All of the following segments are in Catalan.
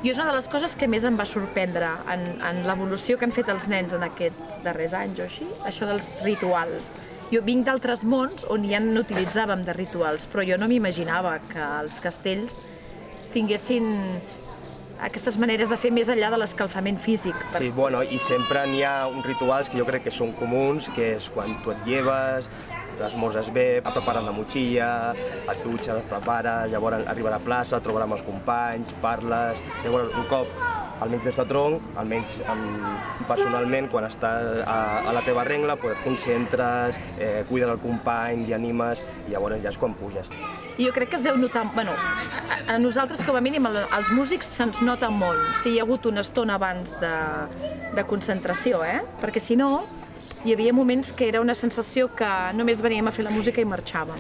I és una de les coses que més em va sorprendre en l'evolució que han fet els nens en aquests darrers anys o així, això dels rituals. Jo vinc d'altres mons on ja n'utilitzàvem de rituals, però jo no m'imaginava que els castells tinguessin aquestes maneres de fer més enllà de l'escalfament físic. Sí, bueno, i sempre n'hi ha uns rituals que jo crec que són comuns, que és quan tu et lleves, esmorzes bé, prepares la motxilla, et dutxes, et prepares, llavors arribes a la plaça, et trobes amb els companys, parles, llavors un cop, almenys des de tronc, almenys personalment, quan estàs a la teva regla, et concentres, cuides el company, li animes, i llavors ja és quan puges. I jo crec que es deu notar, bueno, a nosaltres com a mínim, als músics se'ns nota molt, si hi ha hagut una estona abans de concentració, perquè si no, hi havia moments que era una sensació que només veníem a fer la música i marxàvem.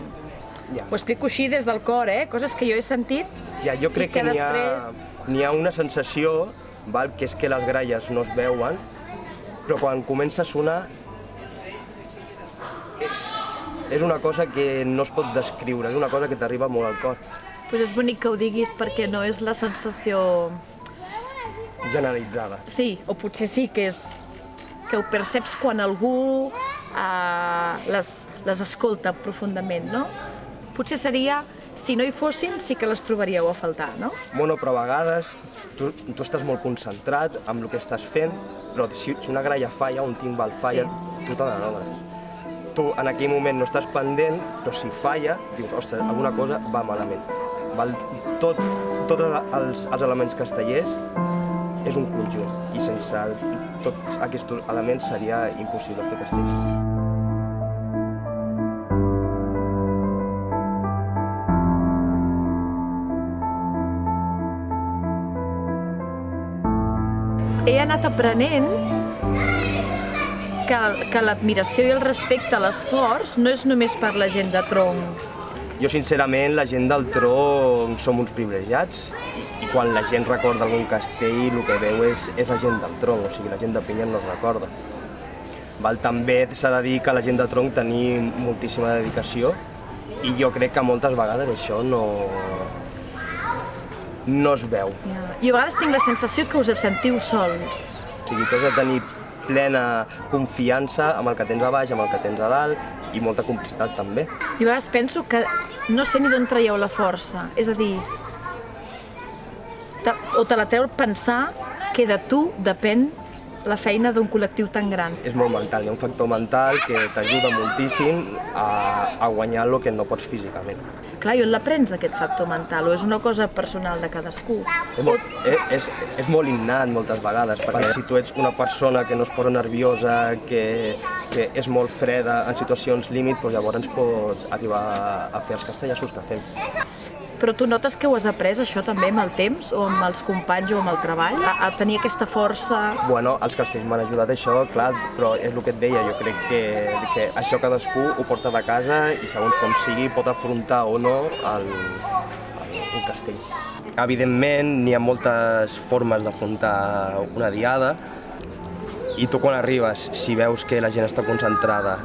Ja. Ho explico així des del cor, coses que jo he sentit ja, jo crec i que després... N'hi ha una sensació, que és que les gralles no es veuen, però quan comença a sonar és una cosa que no es pot descriure, és una cosa que t'arriba molt al cor. Doncs és bonic que ho diguis perquè no és la sensació... generalitzada. Sí, o potser sí que ho perceps quan algú les escolta profundament, no? Potser seria, si no hi fossin, sí que les trobaríeu a faltar, no? Bueno, però a vegades tu estàs molt concentrat amb el que estàs fent, però si una gralla falla, un timbal falla, tu te n'adones. Tu en aquell moment no estàs pendent, però si falla, dius, ostres, alguna cosa va malament. Tots els elements castellers és un conjunt, i sense tots aquests elements seria impossible fer castells. He anat aprenent que l'admiració i el respecte a l'esforç no és només per la gent de tronc. Jo, sincerament, la gent del tronc som uns privilegiats i quan la gent recorda algun castell el que veu és la gent del tronc, o sigui, la gent de pinya no es recorda. També s'ha de dir que la gent de tronc tenim moltíssima dedicació i jo crec que moltes vegades això no es veu. I a vegades tinc la sensació que us sentiu sols. O sigui, tu has de tenir plena confiança amb el que tens a baix, amb el que tens a dalt i molta complicitat també. I a vegades penso que no sé ni d'on traieu la força, és a dir, o te la treu pensar que de tu depèn la feina d'un col·lectiu tan gran. És molt mental, hi ha un factor mental que t'ajuda moltíssim a guanyar el que no pots físicament. Clar, i on l'aprens, aquest factor mental? O és una cosa personal de cadascú? És molt innat moltes vegades, perquè si tu ets una persona que no es posa nerviosa, que és molt freda en situacions límit, doncs llavors pots arribar a fer els castellassos que fem. Però tu notes que ho has après, això també, amb el temps, o amb els companys, o amb el treball, a tenir aquesta força? Bueno, els castells m'han ajudat a això, clar, però és el que et deia, jo crec que això cadascú ho porta de casa i segons com sigui pot afrontar o no un castell. Evidentment, n'hi ha moltes formes d'afrontar una diada i tu quan arribes, si veus que la gent està concentrada,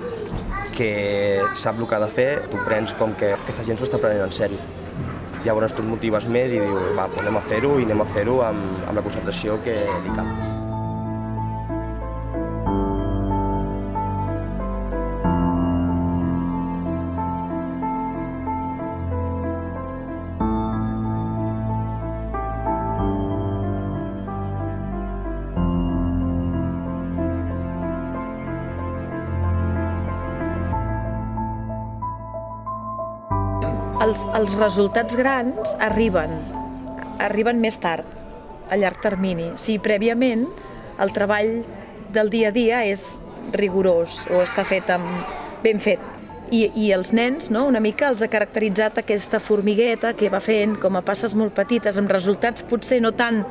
que sap el que ha de fer, tu prens com que aquesta gent s'ho està prenent en sèrio. Llavors tu et motives més i dius, va, doncs anem a fer-ho i anem a fer-ho amb la concentració que li cal. Els resultats grans arriben més tard, a llarg termini. Si prèviament el treball del dia a dia és rigorós o està fet ben fet. I els nens, no, una mica els ha caracteritzat aquesta formigueta que va fent com a passes molt petites, amb resultats potser no tan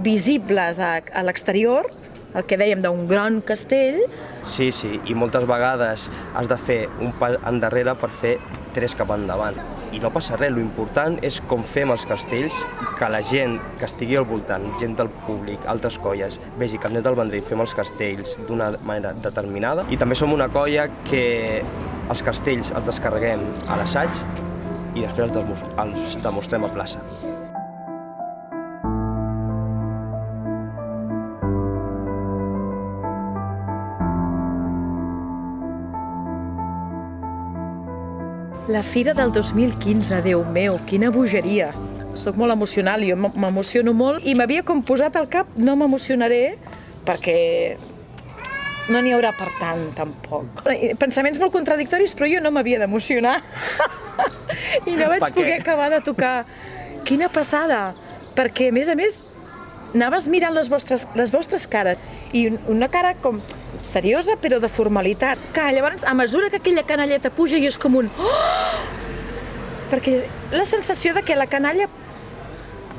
visibles a l'exterior, el que dèiem d'un gran castell. Sí, i moltes vegades has de fer un pas endarrere per fer 3 cap endavant. I no passa res, l'important és com fem els castells, que la gent que estigui al voltant, gent del públic, altres colles, vegi que el Net del Vendrell fem els castells d'una manera determinada. I també som una colla que els castells els descarreguem a l'assaig i després els demostrem a plaça. La fira del 2015, Déu meu, quina bogeria. Soc molt emocional, jo m'emociono molt i m'havia com posat al cap, no m'emocionaré perquè no n'hi haurà per tant, tampoc. Pensaments molt contradictoris, però jo no m'havia d'emocionar. I no vaig poder acabar de tocar. Quina passada! Perquè, a més, anaves mirant les vostres cares i una cara com seriosa però de formalitat. Que llavors, a mesura que aquella canalleta puja, jo és com un... Oh! Perquè la sensació de que la canalla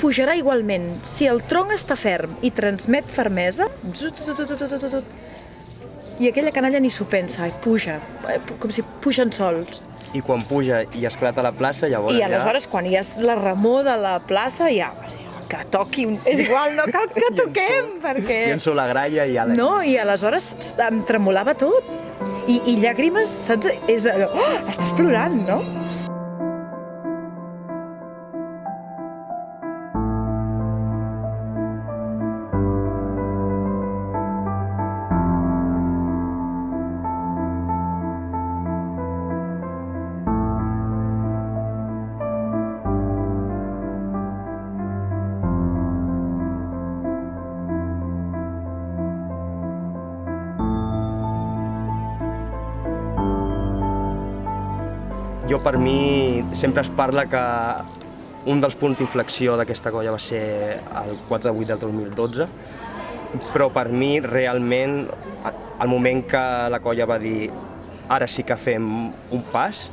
pujarà igualment. Si el tronc està ferm i transmet fermesa, i aquella canalla ni s'ho pensa, puja, com si pugen sols. I quan puja i esclata a la plaça, llavors I aleshores, quan hi ha la remor de la plaça, ja... que toqui, és igual, no cal que toquem, perquè... Llenço la gralla i ja... No, i aleshores em tremolava tot. I llàgrimes, saps? És allò, oh, estàs plorant, no? Jo, per mi, sempre es parla que un dels punts d'inflexió d'aquesta colla va ser el 4 de 8 del 2012, però per mi, realment, el moment que la colla va dir ara sí que fem un pas,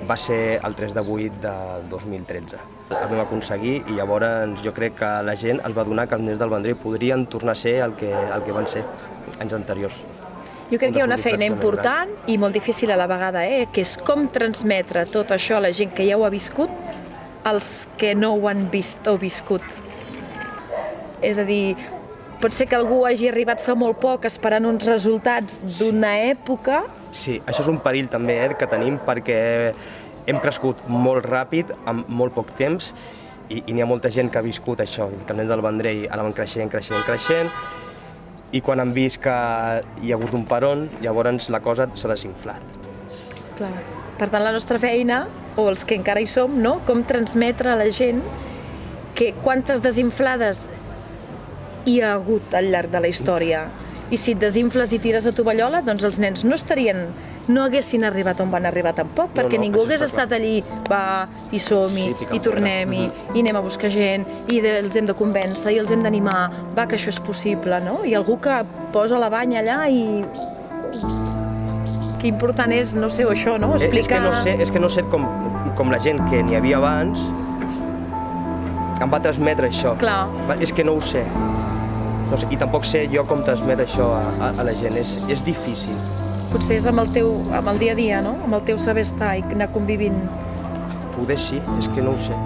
va ser el 3 de 8 del 2013. El vam aconseguir i llavors jo crec que la gent es va adonar que els Nens del Vendrell podrien tornar a ser el que van ser anys anteriors. Jo crec que hi ha una feina important i molt difícil a la vegada, que és com transmetre tot això a la gent que ja ho ha viscut als que no ho han vist o viscut. És a dir, pot ser que algú hagi arribat fa molt poc esperant uns resultats d'una època. Sí, això és un perill també que tenim perquè hem crescut molt ràpid, en molt poc temps, i n'hi ha molta gent que ha viscut això, que els Nens del Vendrell anaven creixent, i quan han vist que hi ha hagut un peron, llavors la cosa s'ha desinflat. Clar. Per tant, la nostra feina, o els que encara hi som, no? Com transmetre a la gent que quantes desinflades hi ha hagut al llarg de la història. I si et desinfles i tires a tovallola, doncs els nens no haguessin arribat on van arribar tampoc, perquè ningú hagués estat allí, va, i som-hi, i tornem-hi, i anem a buscar gent, i els hem de convèncer, i els hem d'animar, va, que això és possible, no? I algú que posa la banya allà i... Que important és, no sé, això, no? Explicar... És que no sé com la gent que n'hi havia abans em va transmetre això. Clar. És que no ho sé. No sé, i tampoc sé jo com transmetre això a la gent, és difícil. Potser és amb el dia a dia, no? Amb el teu saber estar i anar convivint. Poder sí, és que no ho sé.